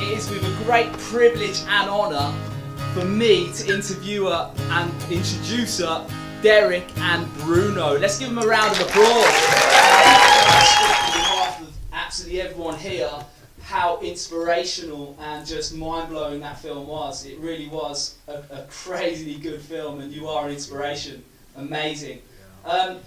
It is with a great privilege and honour for me to interview and introduce Derek and Bruno. Let's give them a round of applause. On behalf of absolutely everyone here, how inspirational and just mind-blowing that film was. It really was a crazily good film, and you are an inspiration. Amazing.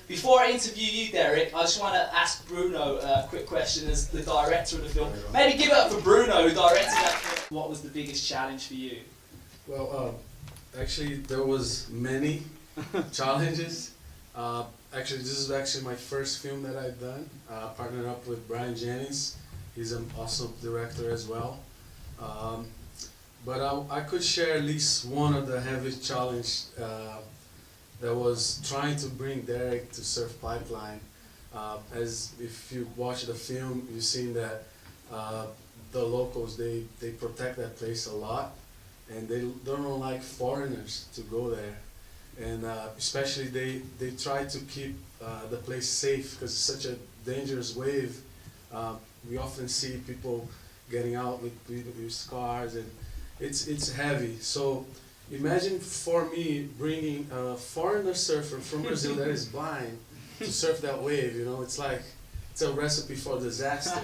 Before I interview you, Derek, I just want to ask Bruno a quick question as the director of the film. Maybe give it up for Bruno, who directed that film. What was the biggest challenge for you? Well, actually, there was many challenges. Actually, this is actually my first film that I've done. Partnered up with Brian Jennings. He's an awesome director as well. But I could share at least one of the heaviest challenge that was trying to bring Derek to Surf Pipeline. As if you watch the film, you've seen that the locals, they protect that place a lot, and they don't like foreigners to go there. And especially they try to keep the place safe because it's such a dangerous wave. We often see people getting out with scars, and it's heavy. So imagine for me bringing a foreigner surfer from Brazil that is blind to surf that wave. You know, it's like it's a recipe for disaster.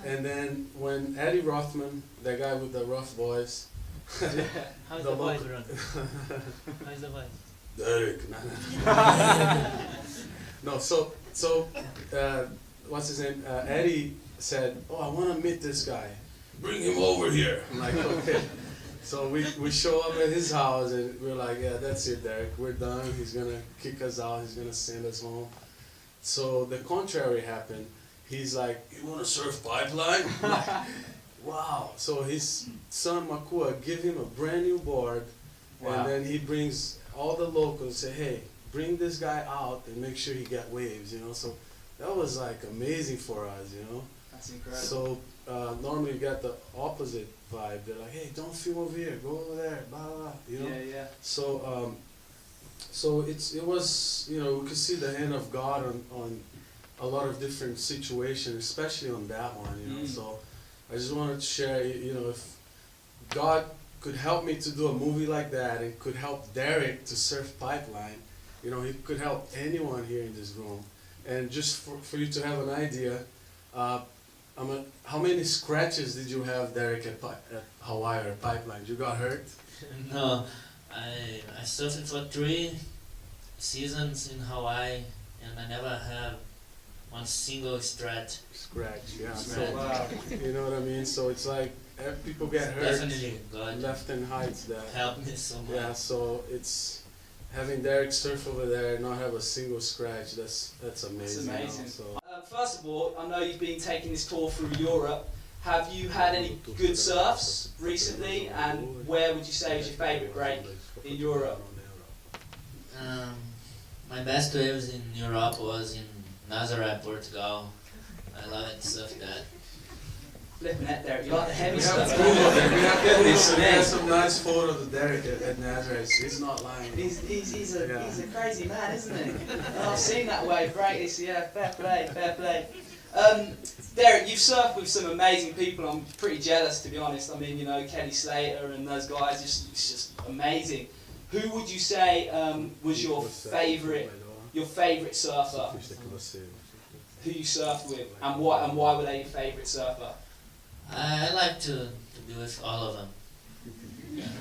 And then when Eddie Rothman, that guy with the rough voice, How's the voice, Ron? How's the voice? Derek. No, so what's his name? Eddie said, "Oh, I want to meet this guy. Bring him over here." I'm like, okay. So we show up at his house, and we're like, "Yeah, that's it, Derek. We're done. He's gonna kick us out. He's gonna send us home." So the contrary happened. He's like, "You want to surf Pipeline?" I'm like, wow. So his son Makua give him a brand new board, and then he brings all the locals. Say, "Hey, bring this guy out and make sure he get waves." You know, so that was like amazing for us. You know. That's incredible. So normally you get the opposite vibe. They're like, "Hey, don't film over here. Go over there." Blah blah blah. You know. Yeah, yeah. So so it was, you know, we could see the hand of God on a lot of different situations, especially on that one. You know. So I just wanted to share. You know, if God could help me to do a movie like that and could help Derek to surf Pipeline, you know, he could help anyone here in this room. And just for you to have an idea. How many scratches did you have, Derek, at Hawaii or Pipeline? You got hurt? No, I surfed for 3 seasons in Hawaii, and I never have one single scratch. Yeah. Scratch. So, you know what I mean? So it's like people get hurt. Definitely God Left and heights that. helped me so much. Yeah. So it's having Derek surf over there and not have a single scratch. That's amazing. That's amazing. You know, so. First of all, I know you've been taking this tour through Europe. Have you had any good surfs recently, and where would you say is your favourite break in Europe? My best waves in Europe was in Nazaré, Portugal. I love it to surf that. Flipping it, Derek. You like the heavy We stuff? have proof of it. We have Goodness proof. We me. have some nice photos of Derek at Nazareth. He's not lying. He's a crazy man, isn't he? I've seen that wave. Great. Yeah, fair play, fair play. Derek, you've surfed with some amazing people. I'm pretty jealous, to be honest. I mean, you know, Kelly Slater and those guys. It's just amazing. Who would you say was your favourite surfer? Who you surfed with, and why were they your favourite surfer? I like to be with all of them.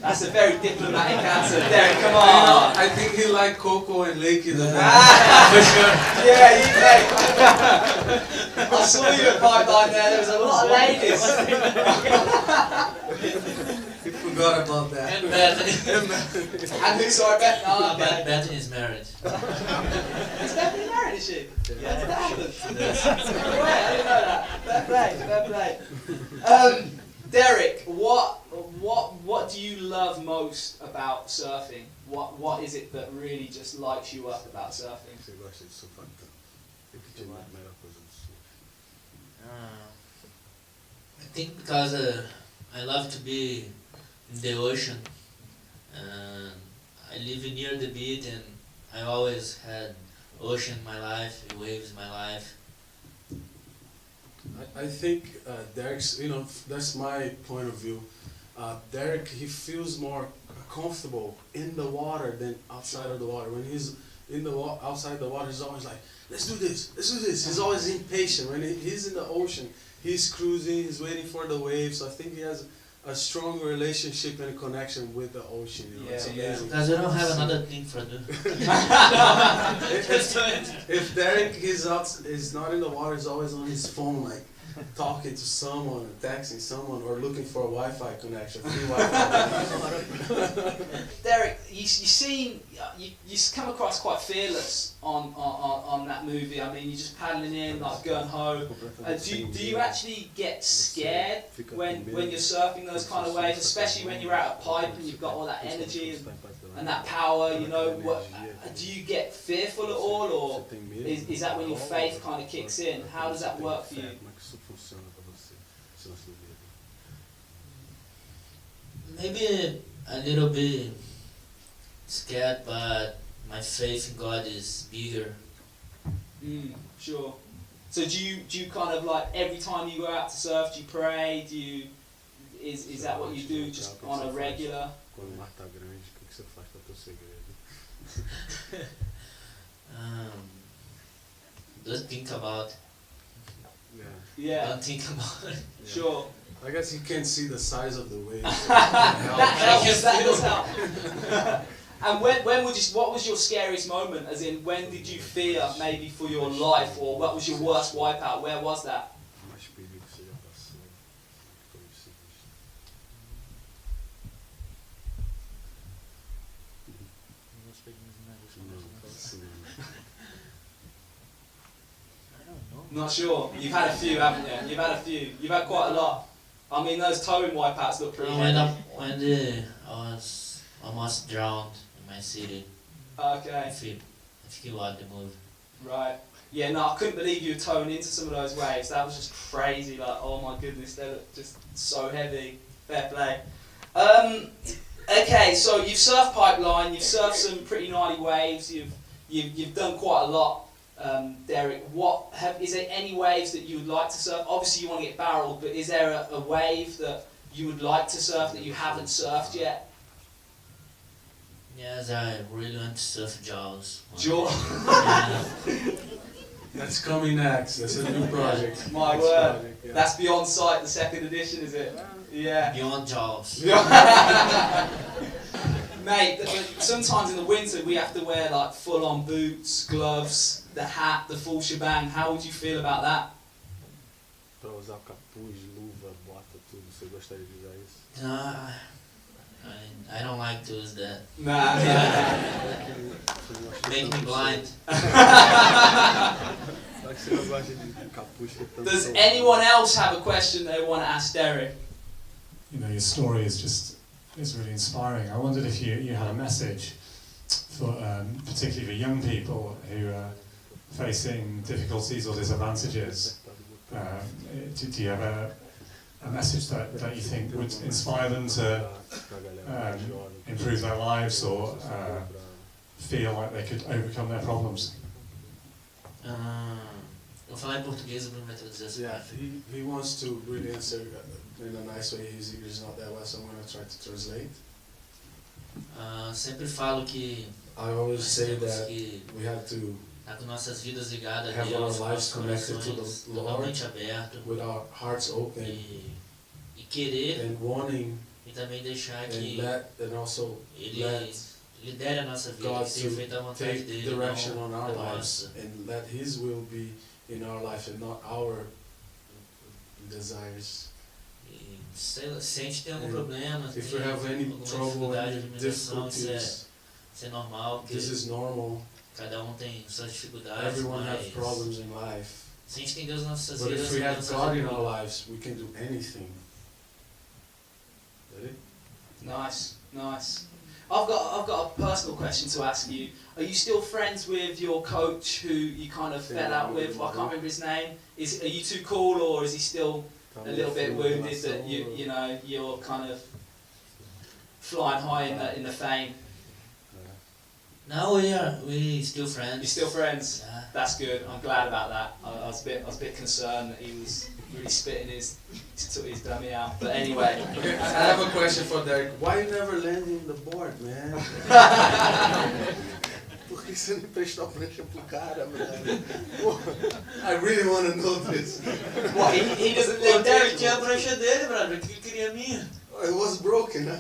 That's a very diplomatic answer, Derek. Come on. I think he liked Coco and Lakey the best. For sure. Yeah, you did. I saw you at Pipeline there. There was a lot of ladies. He forgot about that. And Bethany. And who's sorry, Beth? No, Beth. Bethany is married. Is Bethany married? Is she? Yeah. That happened. No way, I didn't know that. Fair play, fair play. Derek, what do you love most about surfing? What is it that really just lights you up about surfing? I think because I love to be in the ocean. I live near the beach, and I always had ocean in my life, waves in my life. I think Derek's, that's my point of view. Derek, he feels more comfortable in the water than outside of the water. When he's outside the water, he's always like, let's do this, let's do this. He's always impatient. When he's in the ocean, he's cruising, he's waiting for the waves. So I think he has a strong relationship and connection with the ocean. It's amazing. Because we don't have another thing for do. If Derek is not in the water, he's always on his phone, like talking to someone, or texting someone, or looking for a Wi-Fi connection, free Wi-Fi. Derek, you come across quite fearless on that movie. I mean, you're just paddling in, like going home. Do you actually get scared when you're surfing those kind of waves, especially when you're out a pipe and you've got all that energy and that power? Do you get fearful at all, or is that when your faith kind of kicks in? How does that work for you? Maybe a little bit scared, but my faith in God is bigger. Sure. So do you kind of like every time you go out to surf, do you pray? Is that what you do just on a regular? Don't think about. Yeah. Don't think about it. Sure. I guess you can't see the size of the waves. That helps. That does help. And what was your scariest moment? As in, when did you fear maybe for your life, or what was your worst wipeout? Where was that? Not sure. You've had a few, haven't you? You've had a few. You've had quite a lot. I mean, those towing wipeouts look pretty When heavy. I was almost drowned in my city. Okay. I feel out the move. Right. Yeah, no, I couldn't believe you were towing into some of those waves. That was just crazy. Like, oh my goodness, they look just so heavy. Fair play. Okay, so you've surfed pipeline, you've surfed some pretty gnarly waves, you've done quite a lot. Derek, is there any waves that you would like to surf? Obviously you want to get barreled, but is there a wave that you would like to surf that you haven't surfed yet? Yes, I really want to surf Jaws. Jaws? Yeah. That's coming next. That's a new project. My word. That's Beyond Sight, the second edition, is it? Yeah. Beyond Jaws. Mate, sometimes in the winter we have to wear like full-on boots, gloves, the hat, the full shebang. How would you feel about that? Para usar capuz, luva, bota, tudo. Você gostaria de usar isso? Nah, I don't like to use that. Nah. Make me blind. Does anyone else have a question they want to ask Derek? Your story is really inspiring. I wondered if you had a message for particularly for young people who are facing difficulties or disadvantages. Do you have a message that you think would inspire them to improve their lives or feel like they could overcome their problems? Vou falar em português, o Bruno vai traduzir essa Yeah, parte. he wants to really answer in a nice way. His English is not that well, so I'm going to try to translate. Sempre falo que I always nós say temos that que we have to estar com nossas vidas ligadas a have our Deus, lives nossos connected to corações the Lord, totalmente abertos with our hearts open e querer and wanting, e também deixar and que also Ele let lidere a nossa vida, God que seja feita a to vontade take dele, direction não on a our lives, nossa. and let His will be in our life and not our desires. E se a gente tem algum And problema, If tem we have any alguma trouble, dificuldade de any administração, isso difficulties, é normal, porque this is normal. cada tem suas dificuldades, Everyone mas has problems in life. se a gente tem Deus nas nossas But vidas, if we have Deus God in ajuda. our lives, we can do anything. Ready? Nice, nice. I've got a personal question to ask you. Are you still friends with your coach who you kind of fell out with? Well, I can't remember his name. Are you too cool, or is he still a little bit wounded that you're kind of flying high in the fame? Now we still friends. You're still friends? Yeah. That's good. I'm glad about that. I was a bit concerned that he was really spitting his dummy out. But anyway. Okay, I have a question for Derek. Why you never landing the board, man? Por que você não emprestou a prancha pro cara, brother? I really want to know this. What, he doesn't O live Derek there? tinha a prancha dele, brother. O que ele queria a minha? It was broken, huh?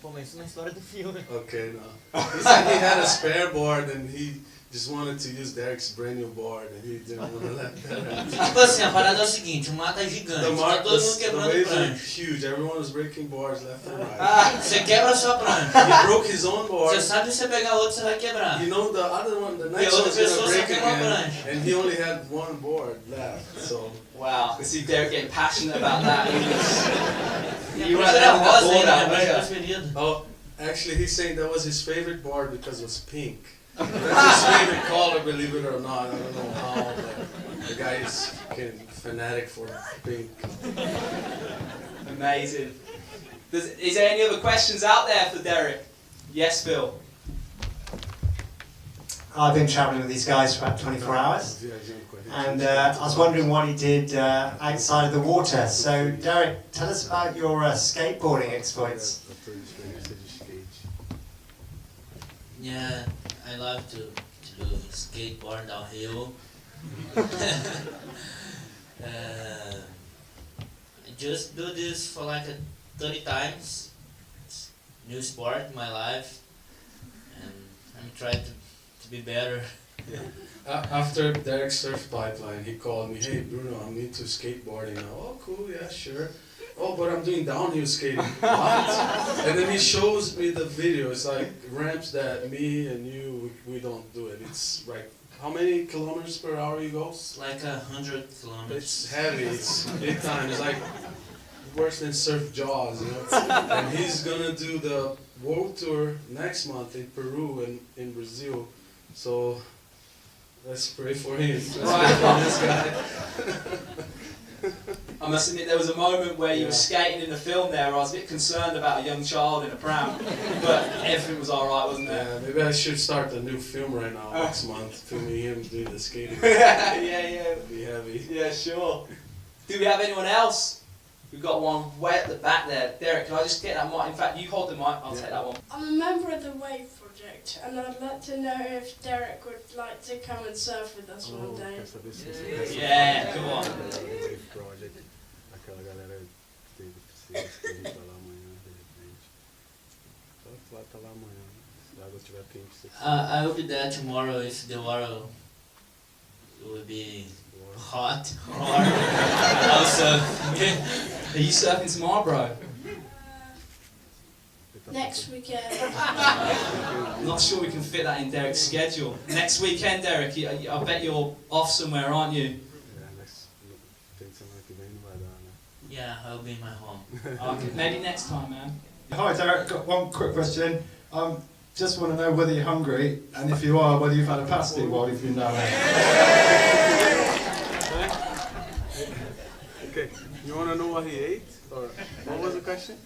Pô, mas isso não é história do filme. Okay, no. He said he had a spare board and he just wanted to use Derek's brand new board and he didn't want to let that happen. Tipo assim, a parada é o seguinte, o mar tá gigante, tá todo mundo The quebrando waves are prancha. huge. Everyone was breaking boards left and right. Você quebra a sua prancha. He broke his own board. Você sabe que você pegar outro, você vai quebrar. You know the other one, the next outra one's gonna pessoa break só quebra a again, prancha. and he only had one board left. So Wow, I see Derek getting passionate about that. You Minha weren't prancha era having that rosa, board minha out, prancha were you? preferida. oh, actually he's saying that was his favorite board because it was pink. That's his favorite color, believe it or not. I don't know how, but the guy is fucking fanatic for pink. Amazing. Is there any other questions out there for Derek? Yes, Phil. I've been travelling with these guys for about 24 hours, and I was wondering what he did outside of the water. So, Derek, tell us about your skateboarding exploits. Yeah, I love to do skateboard downhill. I just do this for like 30 times. It's new sport in my life, and I'm trying to be better. After Derek's surf pipeline, he called me, hey Bruno, I'm into skateboarding now. Oh cool, yeah, sure. Oh, but I'm doing downhill skating. What? And then he shows me the video. It's like ramps that me and you, we don't do it. It's like, how many kilometers per hour you go? It's like 100 kilometers. It's heavy, it's big time. It's like worse than Surf Jaws, you know. And he's gonna do the world tour next month in Peru and in Brazil. So let's pray for him. Let's pray for this guy. I must admit there was a moment where you were skating in the film there where I was a bit concerned about a young child in a pram, but everything was alright, wasn't it? Yeah, maybe I should start a new film right now next month, filming him doing the skating. yeah. Be heavy. Yeah, sure. Do we have anyone else? We've got one way at the back there. Derek, can I just get that mic? In fact, you hold the mic, I'll take that one. I'm a member of the Wave Project, and I'd like to know if Derek would like to come and surf with us one day. Yeah, come on. Wave Project, aquela galera que teve precisa que a gente vai lá amanhã, de repente. Só que lá tá lá amanhã, se a água estiver quente, você I will be there tomorrow if the water will be hot or also. Are you surfing tomorrow, bro? Next weekend. I'm not sure we can fit that in Derek's schedule. Next weekend, Derek, I bet you're off somewhere, aren't you? tem semana que vem não vai dar, né? Yeah, I'll be in my home. Okay, maybe next time, man. Hi Derek, got one quick question. Just want to know whether you're hungry, and if you are, whether you've had a pasty while you've been down there. Okay, you want to know what he ate? Or what was the question?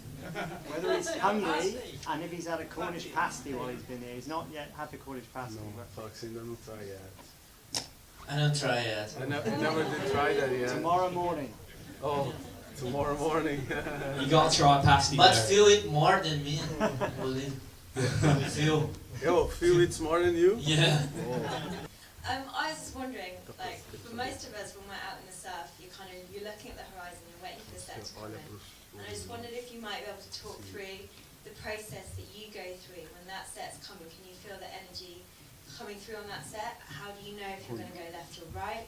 Whether he's hungry and if he's had a Cornish pasty while he's been here. He's not yet had the Cornish pasty. No, Fox ainda não try yet. I don't try yet. I never did try that yet. Tomorrow morning. Oh, tomorrow morning. You gotta try pasty, But Derek. feel it more than me, believe. Feel. Yo, Phil eats more than you? Yeah. I was just wondering, like, for most of us, when we're out in the surf, you're looking at the horizon, you're waiting for the set to come in. And I just wondered if you might be able to talk through the process that you go through when that set's coming. Can you feel the energy coming through on that set? How do you know if you're going to go left or right?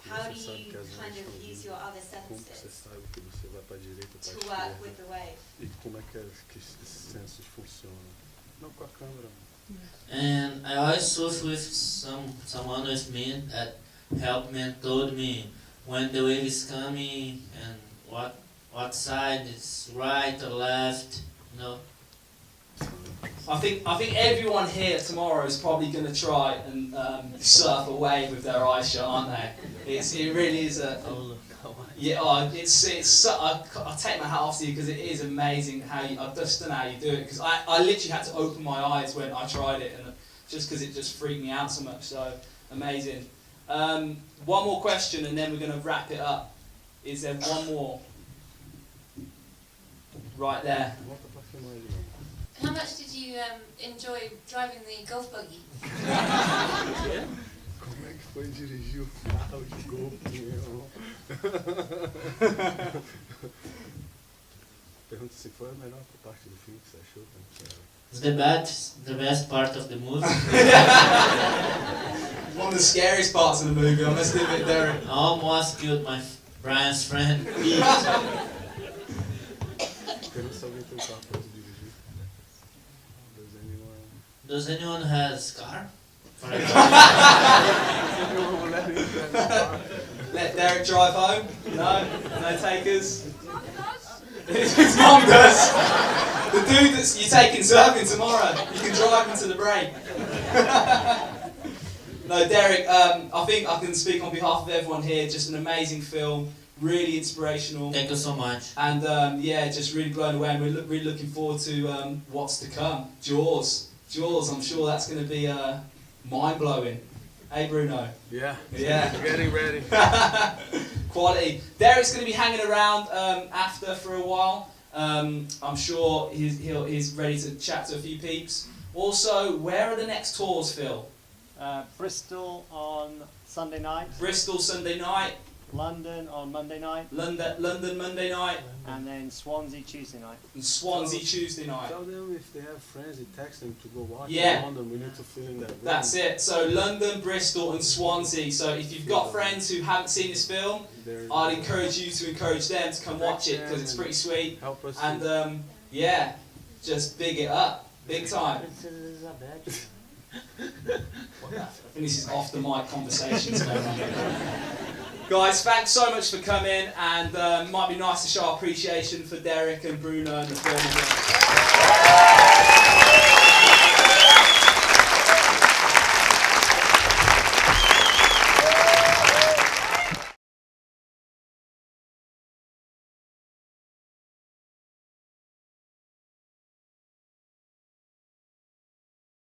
How do you kind of use your other Como você senses sabe que você vai para direita ou to para work esquerda? with the wave? E como é que esses sensos funcionam? Não com a câmera. And I always surf with someone with me that helped me and told me when the wave is coming and what side is right or left, you know. I think everyone here tomorrow is probably going to try and surf a wave with their eyes shut, aren't they? It really is a yeah. I take my hat off to you because it is amazing how I just don't know how you do it, because I literally had to open my eyes when I tried it, and just because it just freaked me out so much. So amazing. One more question, and then we're going to wrap it up. Is there one more? Right there. How much did you enjoy driving the golf buggy? Como é que foi dirigir o carro de golfe, meu? Pergunta se foi a melhor parte do filme que você achou. It's the best part of the movie. One of the scariest parts of the movie, I must admit, Derek. I almost killed Brian's friend. Pergunta se alguém tem carro para dirigir. Does anyone has car? Let Derek drive home? No? No takers? His mum does. The dude that you're taking surfing tomorrow, you can drive him to the break. No, Derek, I think I can speak on behalf of everyone here. Just an amazing film, really inspirational. Thank you so much. And yeah, just really blown away, and we're really looking forward to what's to come. Jaws, I'm sure that's going to be mind-blowing. Hey, Bruno? Yeah. Yeah. Getting ready. Quality. Derek's going to be hanging around after for a while. I'm sure he's ready to chat to a few peeps. Also, where are the next tours, Phil? Bristol on Sunday night. Bristol Sunday night. London on Monday night. London Monday night. And then Swansea Tuesday night. And Swansea Tuesday night. Tell them if they have friends, they text them to go watch Yeah. in London. We need to fill in that room. That's it. So London, Bristol and Swansea. So if you've got friends who haven't seen this film, I'd encourage you to encourage them to come watch it because it's pretty sweet. Help us. And yeah, just big it up. Big time. I think this is off the mic conversations going on. Guys, thanks so much for coming, and might be nice to show our appreciation for Derek and Bruno and the film as well.